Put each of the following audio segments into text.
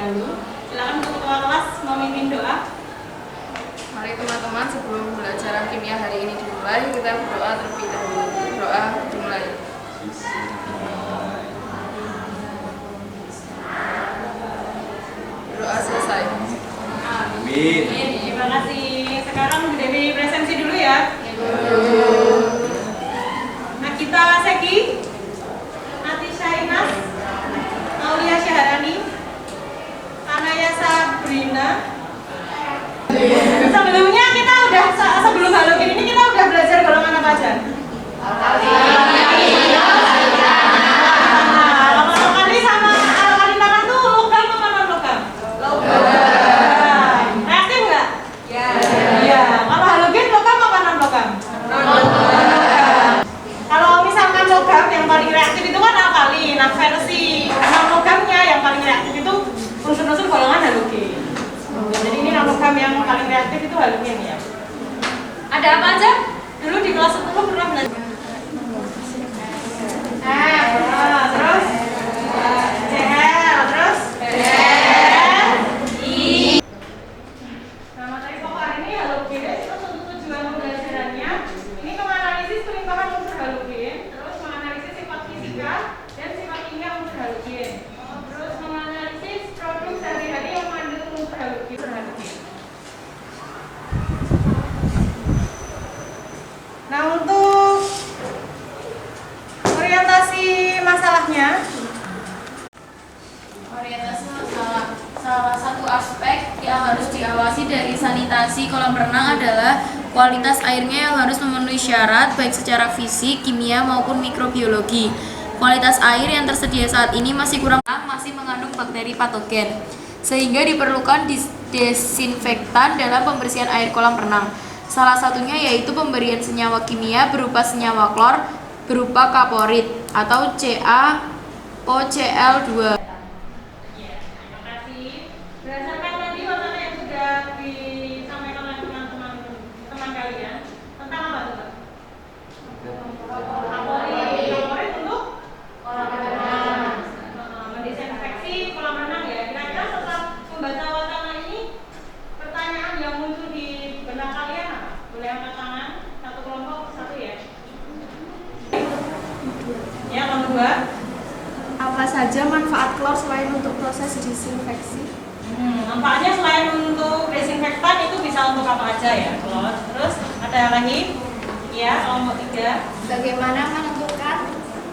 dahulu. Silakan untuk ketua kelas memimpin doa. Mari teman-teman, sebelum pembelajaran kimia hari ini dimulai, kita berdoa terlebih dahulu. Doa dimulai. Doa selesai. Amin. Terima kasih. Sekarang Bu Dewi presensi dulu ya. Nakita Seki, Atisha Inas, Aulia Syaharani, Anaya Sabrina. Sebelumnya kita udah sebelum halogen ini kita udah belajar golongan apa aja? Alkali sama alkali tanah tuh logam apa non logam? Logam. Reaktif nggak? Ya. Iya. Kalau halogen logam apa non logam? Non logam. Kalau misalkan logam yang paling reaktif itu kan alkali. Nah versi non logamnya yang paling reaktif itu unsur-unsur golongan halogen. Jadi ini non logam yang paling reaktif itu halogen ya. Ada apa aja? Dulu di kelas 10 pernah belajar. Terus CL, terus nah materi pokok hari ini halogen. Terus untuk tujuan pembelajarannya ini menganalisis pelimpahan unsur halogen, terus menganalisis sifat fisika dan sifat kimia unsur halogen, terus menganalisis produk sehari-hari yang mengandung unsur halogen. Nah untuk orientasi masalahnya, orientasi masalah, salah satu aspek yang harus diawasi dari sanitasi kolam renang adalah kualitas airnya yang harus memenuhi syarat baik secara fisik, kimia maupun mikrobiologi. Kualitas air yang tersedia saat ini masih mengandung bakteri patogen, sehingga diperlukan desinfektan dalam pembersihan air kolam renang. Salah satunya yaitu pemberian senyawa kimia berupa senyawa klor berupa kaporit atau CaOCl2. ya, terima kasih. Berdasarkan tadi wacana yang sudah disampaikan oleh teman kalian tentang apa tuh, Pak? Kaporit untuk kolam renang. Mendesinfeksi kolam renang ya. Kira-kira setelah membaca wacana ini, pertanyaan yang muncul di benak kalian apa? Boleh angkat tangan, satu kelompok, satu ya. Ya, nomor 2. Apa saja manfaat klor selain untuk proses disinfeksi? Manfaatnya selain untuk desinfektan itu bisa untuk apa aja ya, klor. Terus ada yang lagi? Ya, kelompok 3. Bagaimana menentukan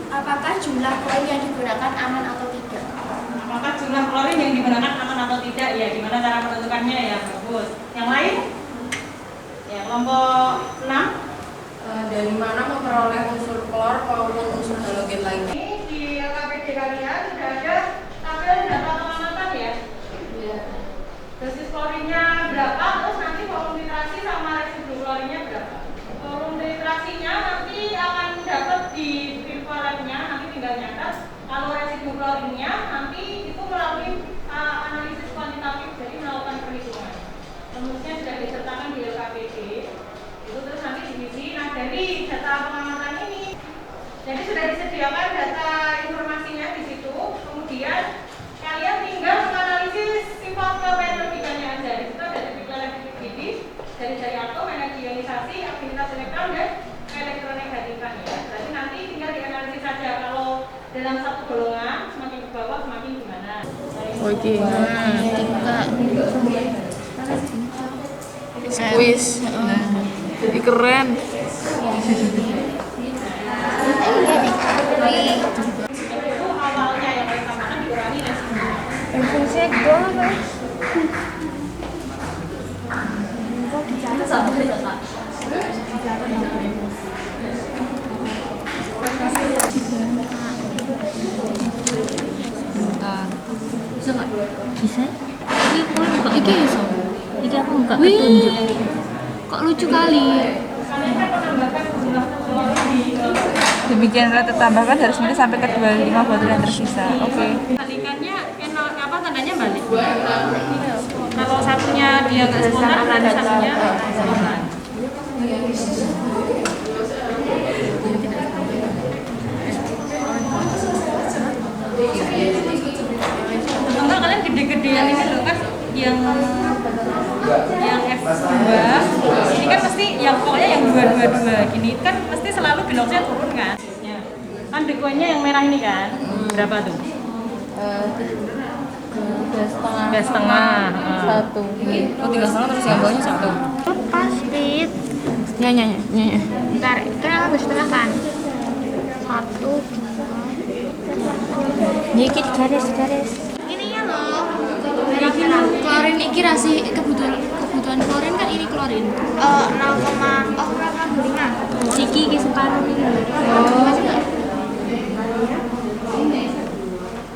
apakah jumlah klorin yang digunakan aman atau tidak? Apakah jumlah klorin yang digunakan aman atau tidak ya? Gimana cara menentukannya ya? Bagus. Yang lain? Ya, kelompok 6. Dari mana memperoleh unsur klor maupun unsur halogen lainnya? Ini di LKPD kalian sudah ada tabel data pengamatan ya? Iya. Dosis klorinnya berapa, terus nanti volume titrasi sama residu klorinnya berapa. Volume titrasinya nanti akan dapat di virtual lab-nya, nanti tinggal nyatet. Kalau residu klorinnya nanti itu melalui analisis kuantitatif, jadi melakukan perhitungan. Rumusnya sudah disertakan di LKPD. Itu terus nanti divisi. Nah dari data pengamatan ini, jadi sudah disediakan data informasinya di situ. Kemudian kalian tinggal menganalisis sifat kemetodikanya aja. Di situ ada titik relativity dari atom, energi ionisasi, aktivitas elektron dan elektronegatifan ya. Berarti nanti tinggal dianalisis saja. Kalau dalam satu golongan semakin ke bawah semakin gimana. Oke. Squeeze. Jadi keren. Itu awalnya yang paling utama dikurangi resiko. Fungsinya doang apa? Bisa nggak? Bisa? Ini aku buka iki iso. Iki aku buka petunjuk. Kok lucu kali. Demikianlah tertambahkan dari 9 sampai ke 25 botol yang tersisa. Oke. Balikannya apa tandanya balik? Kalau satunya dia nggak spontan, berarti satunya spontan. Enggak, kalian gede-gedean ini loh kan yang F2 ini kan mesti yang pokoknya yang 222 gini kan mesti selalu beloknya turun kan. Kan dekonya yang merah ini kan berapa tuh? 3,5 Satu. Oh, 3,5 terus yang bawahnya 1. Pasti. Nyanyi. Bentar, itu aku setengah kan. 1, 2. Ini garis. Ini ya loh. Klorin iki rasih kebutuhan klorin kan ini klorin. 0,05. Siki ki separuh ini.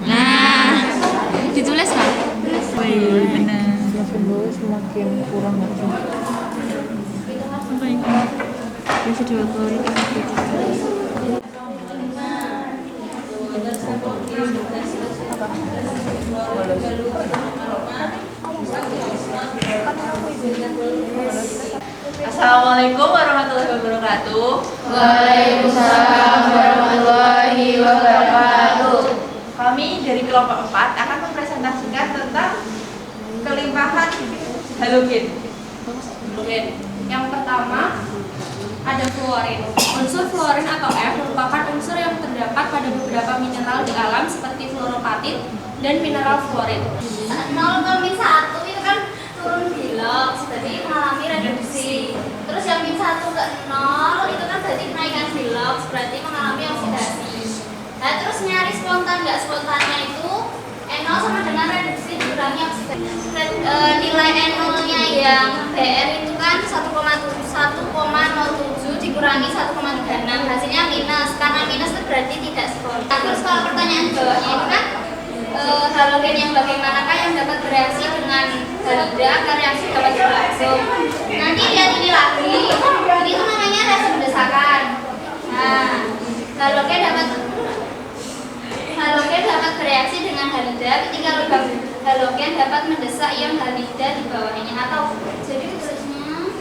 Nah, ditulis kan? Wih, benar. Semakin kurang nggak sih? Apa yang biasa dua klorin Assalamualaikum warahmatullahi wabarakatuh. Waalaikumsalam warahmatullahi wabarakatuh. Kami dari kelompok 4 akan mempresentasikan tentang kelimpahan halogen. Yang pertama ada fluorin. Unsur fluorin atau F merupakan unsur yang terdapat pada beberapa mineral di alam seperti fluoropatit dan mineral fluorid. 0,1 itu kan turun bilok, berarti mengalami reduksi. Terus yang min 1 ke 0 itu kan berarti kenaikan bilok, berarti mengalami oksidasi. Nah terus nyari spontan nggak spontannya itu N0 sama dengan reduksi dikurangi oksidasi. Nilai N0-nya yang Br itu kan 1,07 dikurangi 1,36, hasilnya minus. Karena minus itu berarti tidak spontan. Nah, terus kalau pertanyaan bawahnya itu kan halogen yang bagaimanakah yang dapat bereaksi dengan halida agar reaksi dapat berlangsung. Nanti lihat ini lagi, ini tuh namanya reaksi berdesakan. Nah, halogen dapat bereaksi dengan halida ketika lubang halogen dapat mendesak ion halida di bawahnya atau jadi tulisnya.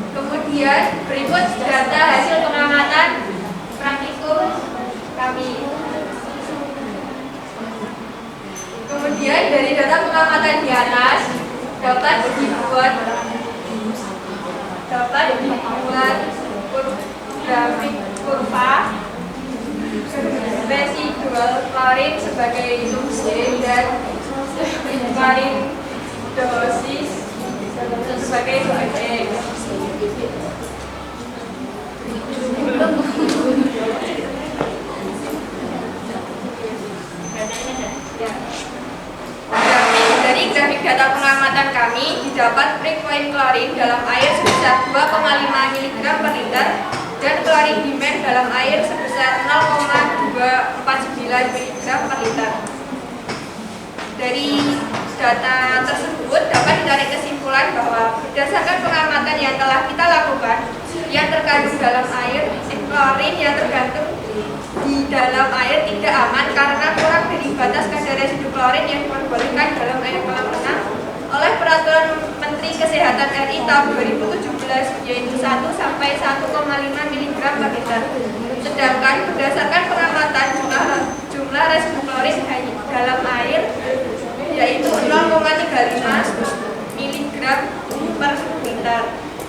Kemudian berikut data hasil pengamatan praktikum kami. Kemudian dari data pengamatan di atas dapat dibuat grafik kurva residual klorin sebagai C dan klorin dosis sebagai X. Dari grafik data pengamatan kami didapat breakpoint klorin dalam air sebesar 2,5 mg per liter dan klorin demand dalam air sebesar 0,249 mg per liter. Dari data tersebut dapat ditarik kesimpulan bahwa berdasarkan pengamatan yang telah kita lakukan, yang terkandung dalam air, klorin yang tergantung di dalam air tidak aman karena kurang dari batas kadar residu klorin yang diperbolehkan dalam air kolam renang oleh Peraturan Menteri Kesehatan RI tahun 2017 yaitu 1 sampai 1,5 mg per liter. Sedangkan berdasarkan pengamatan jumlah residu klorin dalam air yaitu 0,35 mg per liter,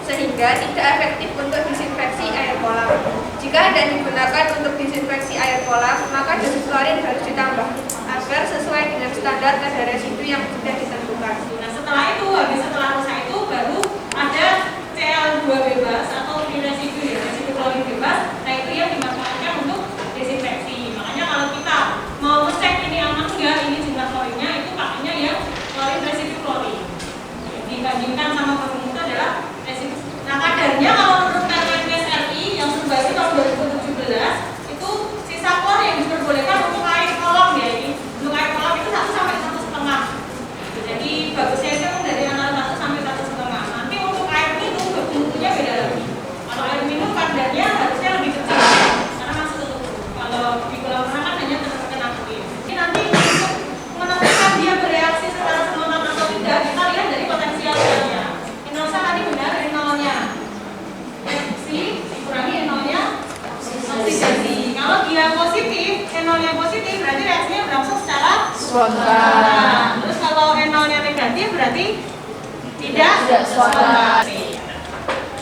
sehingga tidak efektif untuk disinfeksi air kolam. Jika ada digunakan untuk disinfeksi air kolam, maka dosis klorin harus ditambah agar sesuai dengan standar kadar residu yang sudah ditentukan. Nah setelah itu, setelah rusak itu baru ada Cl2 bebas atau residu klorin bebas. Nah itu yang dimanfaatkan untuk desinfeksi. Makanya kalau kita mau ngecek ini aman enggak, ini jumlah klorinnya itu pakainya yang klorin residu klorin. Dibandingkan sama umum itu adalah residu. Nah kadarnya kalau menurut Permenkes RI yang terbaru tahun 2017 itu sisa klor yang diperbolehkan untuk air kolam ya ini. Untuk air kolam itu 1 sampai 1,5. Jadi bagusnya itu dari antara 1 sampai 1,5. Nanti untuk air minum bentuknya beda lagi. Kalau air minum kadarnya harusnya lebih Spontan. Nah, terus kalau enolnya negatif berarti tidak spontan.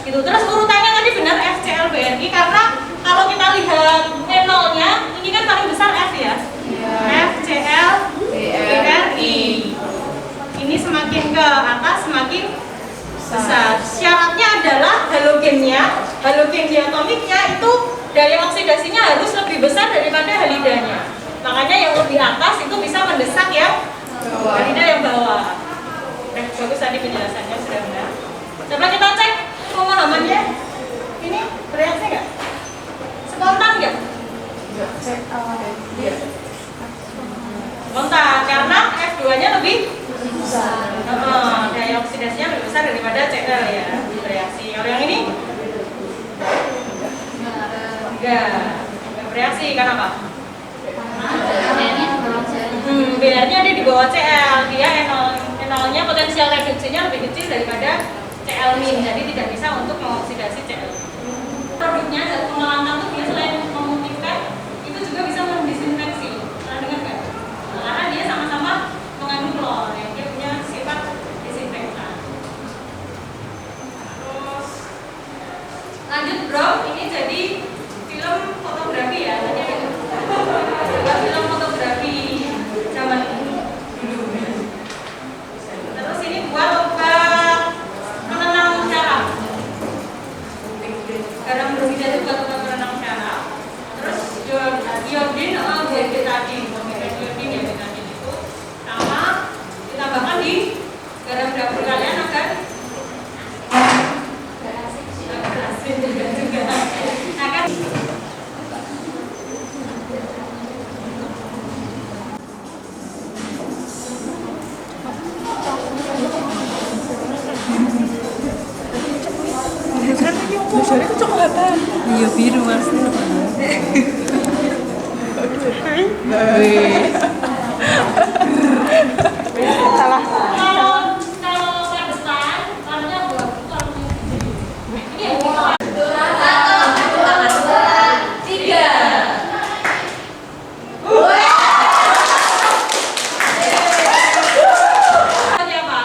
Gitu. Terus urutannya tadi benar FCLBRI karena kalau kita lihat enolnya ini kan paling besar F ya. FCLBRI. Ini semakin ke atas semakin besar. Syaratnya adalah halogen diatomiknya itu daya oksidasinya harus lebih besar daripada halidanya. Makanya yang lebih atas itu bisa mendesak yang halida yang bawah. Bagus tadi penjelasannya sudah benar. Coba kita cek pemahamannya. Ini bereaksi nggak? Spontan nggak? Spontan karena F2-nya lebih besar. Daya oksidasinya lebih besar daripada Cl ya. Bereaksi. Kalau yang ini? Enggak bereaksi karena apa? BR-nya ada di bawah Cl. Dia enolnya potensial reduksinya lebih kecil daripada Cl-, jadi tidak bisa untuk mengoksidasi Cl. Produknya zat pengelantang itu dia selain memutihkan, itu juga bisa mendisinfeksi. Pernah dengar nggak? Karena dia sama-sama mengandung klor, yang dia punya sifat disinfektan. Terus lanjut bro, ini jadi film fotografi ya. Film fotografi zaman dulu. Terus ini buat obat penenang syaraf. Garam bromida itu buat obat penenang syaraf. Terus iodin, diabetadin itu sama ditambahkan di garam dapur kalian agar berhasil juga. Agar Iya biru maksudnya. Salah. kalau padesan warnanya abu-abu. Ini yang kita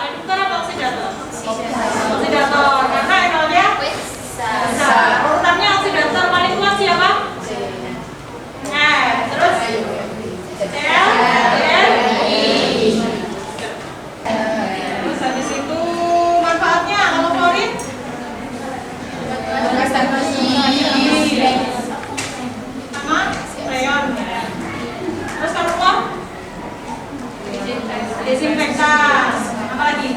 reduktor apa oksidator? Oksidator, karena enolnya besar. Urutannya oksidator paling tua siapa? Nah, terus LBRI. Terus habis itu manfaatnya kalau klorin sama freon. Terus kalau klor desinfektan. Apa lagi?